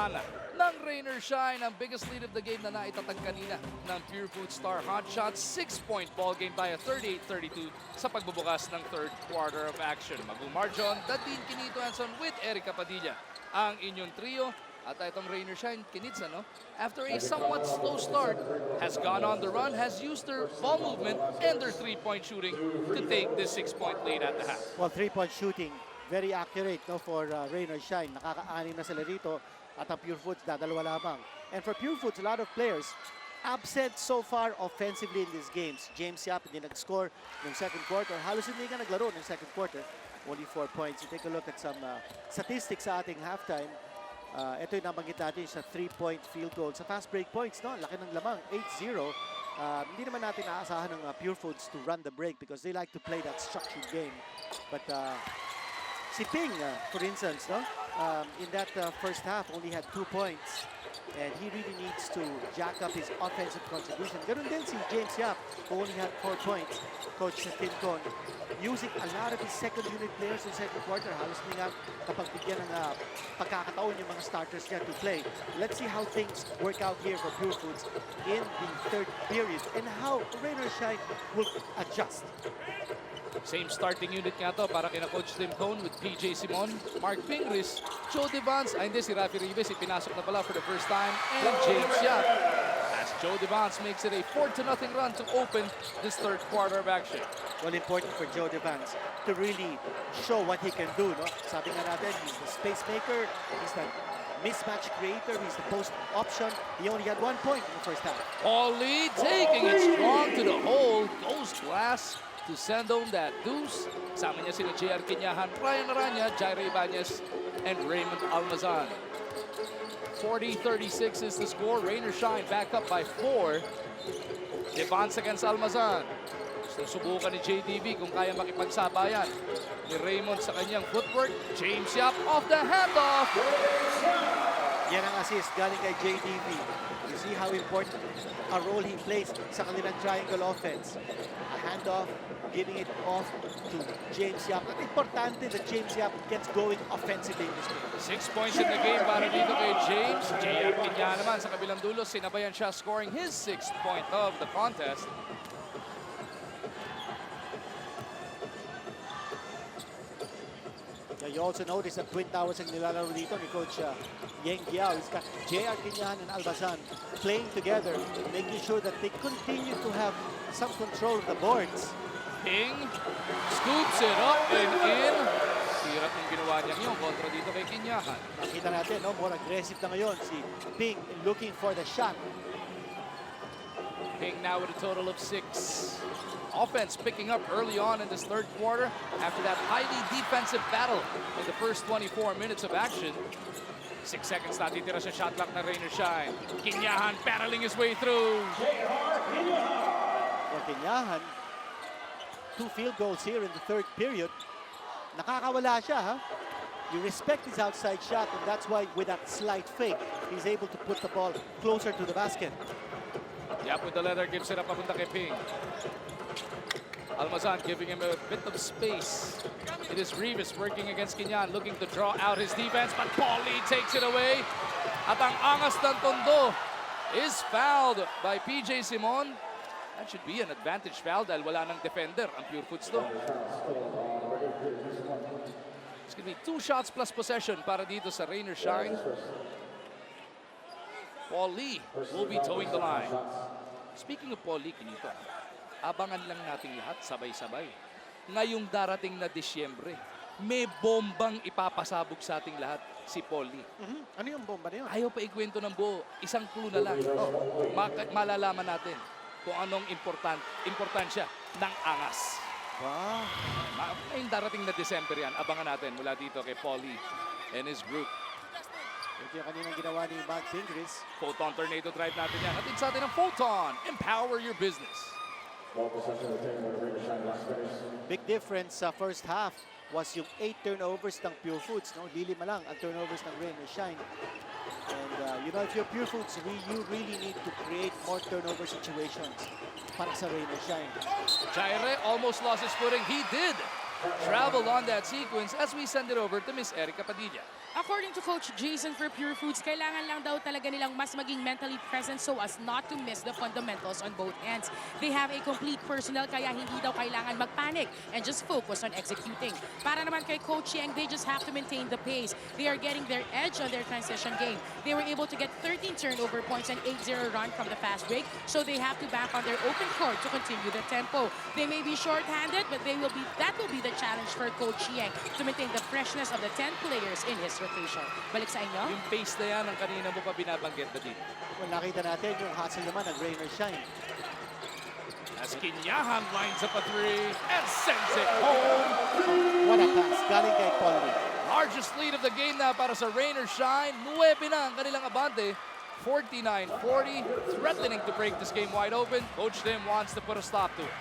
Almazan ng Rain or Shine. Ang biggest lead of the game na naitatag kanina ng Purefoods star Hotshot. 6-point ball game tayo, 38-32 sa pagbubukas ng third quarter of action. Magumarjon, Dadin Quinito Anson with Erica Padilla ang inyong trio. At itong Rain or Shine, Kinitsa, no? After a somewhat slow start, has gone on the run, has used their ball movement and their three-point shooting to take this 6-point lead at the half. Well, three-point shooting, very accurate, no, for Rain or Shine. Nakaka-anim na sila dito at ang Purefoods dadalawa lamang. And for Purefoods, a lot of players absent so far offensively in these games. James Yap hindi nag-score ng second quarter. Halos hindi ka naglaro ng second quarter. Only 4 points. You take a look at some statistics sa ating halftime. Ito yung nabanggit natin sa 3-point field goal. Sa fast break points, no? Laki ng lamang, 8-0. Hindi naman natin aasahan ng Purefoods to run the break because they like to play that structured game. But si Ping, for instance, no? In that first half, only had 2 points. And he really needs to jack up his offensive contribution. Ganun din si James Yap, who only had 4 points. Coach Tincon using a lot of his second unit players in second quarter. Halos hindi nga kapag bigyan ng pagkakataon yung mga starters niya to play. Let's see how things work out here for Purefoods in the third period and how Rain or Shine will adjust. Same starting unit nga to para kina Coach Tim Cone with PJ Simon, Mark Pingris, Joe Devance, hindi si Rafi Ribes, ipinasok na pala for the first time, and James Yap. As Joe Devance makes it a 4-0 run to open this third quarter of action. Well, important for Joe Devance to really show what he can do, no? Sabi nga natin, he's the space maker, he's the mismatch creator, he's the post option. He only had 1 point in the first half. Paul Lee taking it strong to the hole, goes glass to send home that deuce. Sama niya sila JR Quinyahan, Ryan Aranya, Jairo Ibanez, and Raymond Almazan. 40-36 is the score. Rain or Shine back up by 4. Devance against Almazan. Susubukan ni JDB kung kaya makipagsabayan ni Raymond sa kanyang footwork. James Yap off the handoff. Yan ang assist galing kay JDB. You see how important a role he plays sa kanilang triangle offense. A handoff, giving it off to James Yap. At importante that James Yap gets going offensively in this game. 6 points in the game para dito kay James. JR Quinyahan naman sa kabilang dulo. Sinabayan siya scoring his 6th point of the contest. You also notice that Twin Towers ang nilalaro dito ni Coach Yeng Giao. He's got JR Quinyahan and Almazan playing together, making sure that they continue to have some control of the boards. Ping scoops it up and in. Hirap yung ginawa niya ngayon kontra dito kay Quinyahan. Nakita natin, no? More aggressive na ngayon si Ping looking for the shot. Ping now with a total of 6. Offense picking up early on in this third quarter after that highly defensive battle in the first 24 minutes of action. 6 seconds natitira sa shot clock na Rain or Shine. Quinyahan battling his way through. For Quinyahan, 2 field goals here in the third period. Nakakawala siya, ha? You respect his outside shot, and that's why with that slight fake, he's able to put the ball closer to the basket. Yap with the leather gives it up papunta kay Ping. Almazan giving him a bit of space. It is Rivas working against Quinyahan, looking to draw out his defense, but Paul Lee takes it away. At ang angas ng tondo is fouled by PJ Simon. That should be an advantage foul dahil wala ng defender ang Purefoods to. It's going to be 2 shots plus possession para dito sa Rain or Shine. Paul Lee will be towing the line. Speaking of Paul Lee, Kinito, abangan lang nating lahat sabay-sabay. Ngayong darating na Disyembre, may bombang ipapasabog sa ating lahat si Paul Lee. Ano yung bomba na yun? Ayaw pa ikwento ng buo. Isang clue na lang. Malalaman natin kung anong importansya ng angas. Wow. Ngayong darating na December yan, abangan natin mula dito kay Paul Lee and his group. Ito yung kaninang ginawa ni Mark Pingris. Photon Tornado Drive natin yan. Atid sa atin ng Photon. Empower your business. Big difference sa first half was yung 8 turnovers ng Purefoods. No? Lilima lang ang turnovers ng Rain or Shine. And you know, if you're Purefoods, you really need to create more turnover situations para sa Rain or Shine. Jaire almost lost his footing. He did. traveled on that sequence as we send it over to Miss Erica Padilla. According to Coach Jason for Purefoods, kailangan lang daw talaga nilang mas maging mentally present so as not to miss the fundamentals on both ends. They have a complete personnel kaya hindi daw kailangan magpanic and just focus on executing. Para naman kay Coach Yang, they just have to maintain the pace. They are getting their edge on their transition game. They were able to get 13 turnover points and 8-0 run from the fast break, so they have to back on their open court to continue the tempo. They may be short-handed, but that will be the challenge for Coach Yang to maintain the freshness of the 10 players in his rotation. Balik sa inyo. Yung pace na yan ang kanina mo pa binabanggit na din. Well, nakita natin yung hustle naman ng rain or shine. As Kinyahan lines up a three and sends it home. What a pass. Galing kay Conley. Largest lead of the game na para sa Rain or Shine. 9 na ang kanilang abante. 49-40, threatening to break this game wide open. Coach Tim wants to put a stop to it.